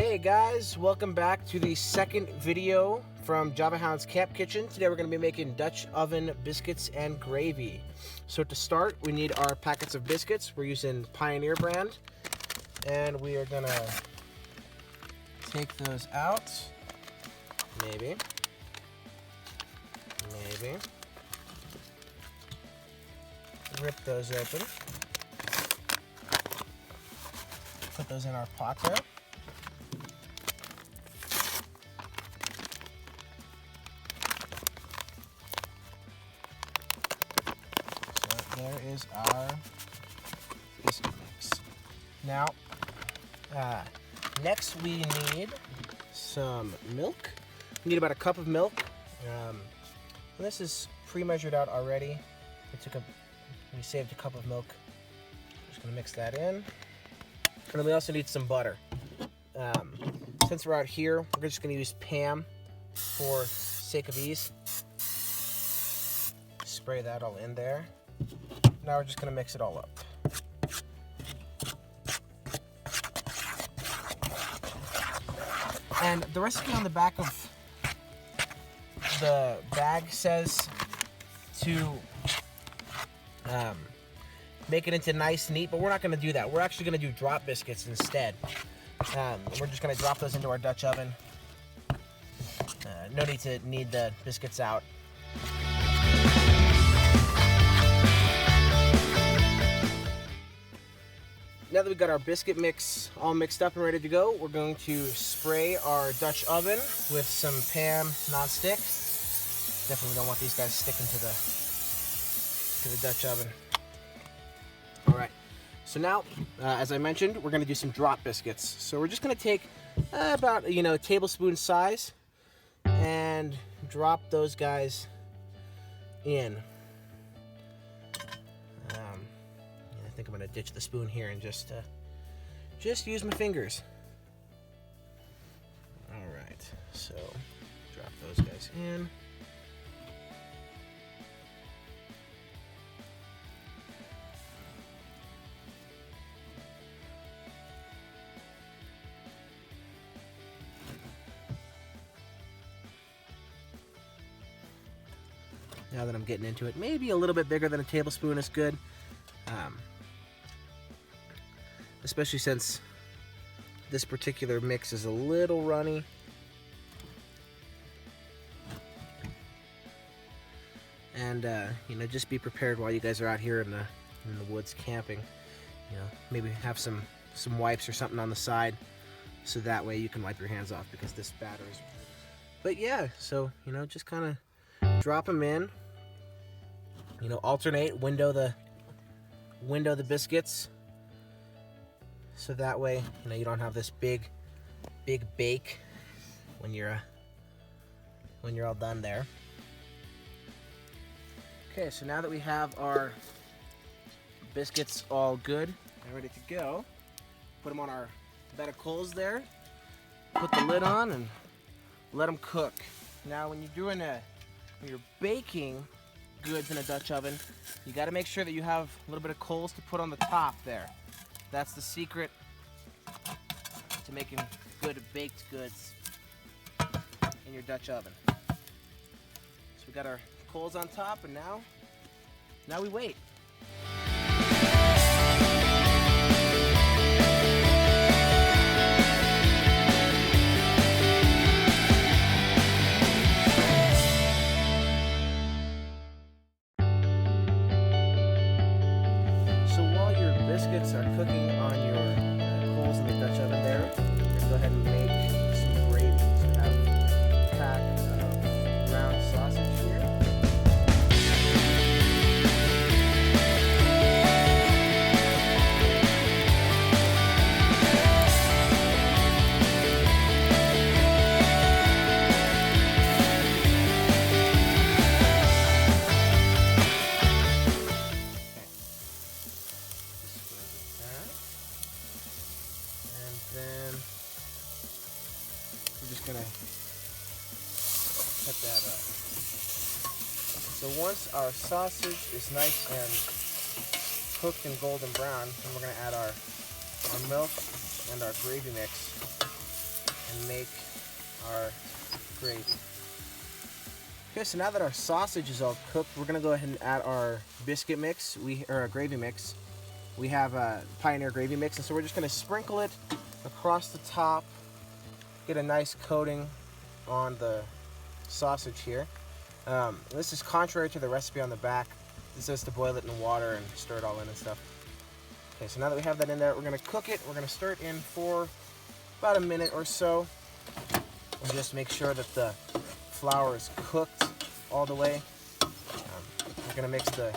Hey guys, welcome back to the second video from Java Hound's Camp Kitchen. Today we're going to be making Dutch oven biscuits and gravy. So to start, we need our packets of biscuits. We're using Pioneer brand, and we are going to take those out. Maybe. Rip those open. Put those in our pot there. There is our biscuit mix. Now, next we need some milk. We need about a cup of milk. This is pre-measured out already. We saved a cup of milk. Just gonna mix that in. And then we also need some butter. Since we're out here, we're just gonna use Pam for sake of ease. Spray that all in there. Now we're just going to mix it all up. And the recipe on the back of the bag says to make it into nice, neat, but we're not going to do that. We're actually going to do drop biscuits instead. We're just going to drop those into our Dutch oven. No need to knead the biscuits out. Now that we've got our biscuit mix all mixed up and ready to go, we're going to spray our Dutch oven with some Pam non-stick. Definitely don't want these guys sticking to the Dutch oven. All right, so now, as I mentioned, we're gonna do some drop biscuits. So we're just gonna take about, a tablespoon size and drop those guys in. I think I'm gonna ditch the spoon here and just use my fingers. All right, so drop those guys in. Now that I'm getting into it, maybe a little bit bigger than a tablespoon is good. Especially since this particular mix is a little runny. And just be prepared while you guys are out here in the woods camping. Maybe have some wipes or something on the side, so that way you can wipe your hands off, because this batter is. But yeah, so just kind of drop them in. Alternate window the biscuits. So that way, you don't have this big bake when you're all done there. Okay, so now that we have our biscuits all good and ready to go, put them on our bed of coals there. Put the lid on and let them cook. Now, when you're baking goods in a Dutch oven, you got to make sure that you have a little bit of coals to put on the top there. That's the secret to making good baked goods in your Dutch oven. So we got our coals on top, and now we wait. Biscuits are cooking on your coals in the Dutch oven there. We're going to go ahead and make some gravy. So we have a pack of ground sausage here. Then we're just gonna cut that up. So once our sausage is nice and cooked and golden brown, then we're gonna add our milk and our gravy mix and make our gravy. Okay, so now that our sausage is all cooked, we're gonna go ahead and add our biscuit mix, or a gravy mix. We have a Pioneer gravy mix, and so we're just gonna sprinkle it across the top, get a nice coating on the sausage here. This is contrary to the recipe on the back. It says to boil it in water and stir it all in and stuff. Okay, so now that we have that in there, we're gonna cook it. We're gonna stir it in for about a minute or so, and just make sure that the flour is cooked all the way. We're gonna mix the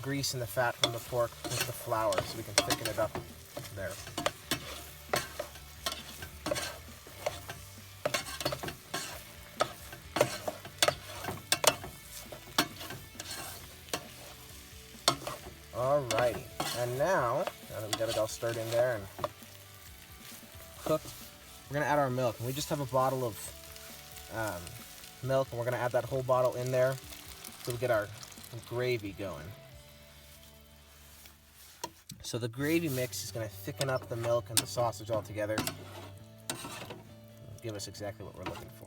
grease and the fat from the pork with the flour so we can thicken it up there. Alrighty, and now that we got it all stirred in there and cooked, we're gonna add our milk. And we just have a bottle of milk, and we're gonna add that whole bottle in there so we get our gravy going. So the gravy mix is gonna thicken up the milk and the sausage all together. Give us exactly what we're looking for.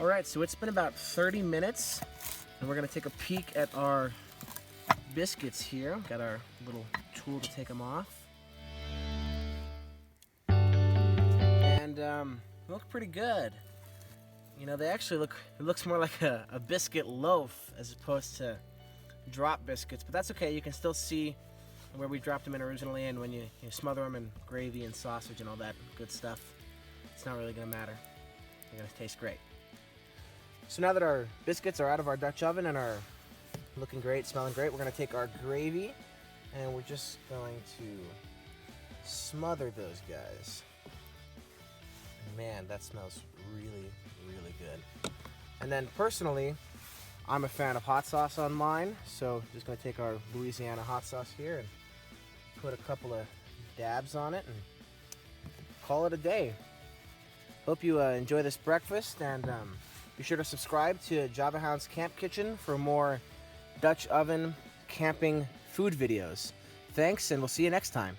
Alright, so it's been about 30 minutes, and we're going to take a peek at our biscuits here. Got our little tool to take them off. And look pretty good. You know, they actually look, it looks more like a biscuit loaf as opposed to drop biscuits, but that's okay. You can still see where we dropped them in originally, and when you smother them in gravy and sausage and all that good stuff, it's not really going to matter. They're going to taste great. So now that our biscuits are out of our Dutch oven and are looking great, smelling great, we're going to take our gravy and we're just going to smother those guys. Man, that smells really, really good. And then personally, I'm a fan of hot sauce on mine, so just going to take our Louisiana hot sauce here and put a couple of dabs on it and call it a day. Hope you enjoy this breakfast, and be sure to subscribe to Java Hound's Camp Kitchen for more Dutch oven camping food videos. Thanks, and we'll see you next time.